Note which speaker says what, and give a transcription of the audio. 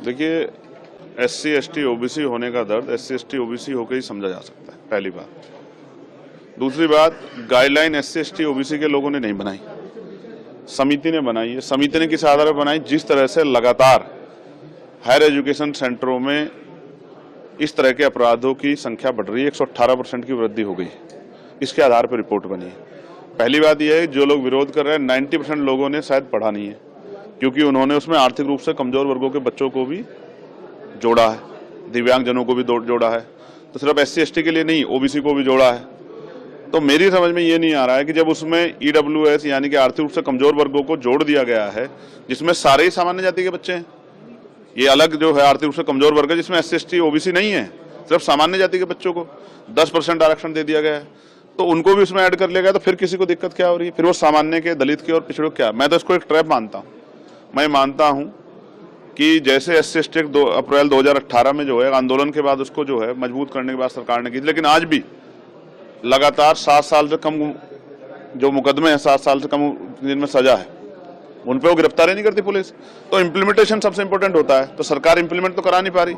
Speaker 1: देखिए, SC ST OBC होने का दर्द SC ST OBC होकर ही समझा जा सकता है, पहली बात। दूसरी बात, गाइडलाइन SC ST OBC के लोगों ने नहीं बनाई, समिति ने बनाई है। समिति ने किस आधार पर बनाई? जिस तरह से लगातार हायर एजुकेशन सेंटरों में इस तरह के अपराधों की संख्या बढ़ रही है, 118% की वृद्धि हो गई, इसके आधार पर रिपोर्ट बनी है। पहली बात यह है, जो लोग विरोध कर रहे हैं 90% लोगों ने शायद पढ़ा नहीं है, क्योंकि उन्होंने उसमें आर्थिक रूप से कमजोर वर्गों के बच्चों को भी जोड़ा है, दिव्यांगजनों को भी जोड़ा है, तो सिर्फ SC ST के लिए नहीं, OBC को भी जोड़ा है। तो मेरी समझ में ये नहीं आ रहा है कि जब उसमें EWS यानी कि आर्थिक रूप से कमजोर वर्गों को जोड़ दिया गया है, जिसमें सारे ही सामान्य जाति के बच्चे हैं, ये अलग जो है आर्थिक रूप से कमजोर वर्ग है जिसमें SC ST OBC नहीं है, सिर्फ सामान्य जाति के बच्चों को 10% आरक्षण दे दिया गया है, तो उनको भी उसमें ऐड कर लिया गया, तो फिर किसी को दिक्कत क्या हो रही है? फिर वो सामान्य के, दलित के और पिछड़ों क्या? मैं तो इसको एक ट्रैप मानता हूँ। मैं मानता हूँ कि जैसे SC ST 2 अप्रैल 2018 में जो है आंदोलन के बाद उसको जो है मजबूत करने के बाद सरकार ने की, लेकिन आज भी लगातार 7 साल से कम जो मुकदमे हैं, 7 साल से कम जिनमें सजा है, उन पे वो गिरफ्तारी नहीं करती पुलिस। तो इम्प्लीमेंटेशन सबसे इंपॉर्टेंट होता है, तो सरकार इम्प्लीमेंट तो करा नहीं पा रही।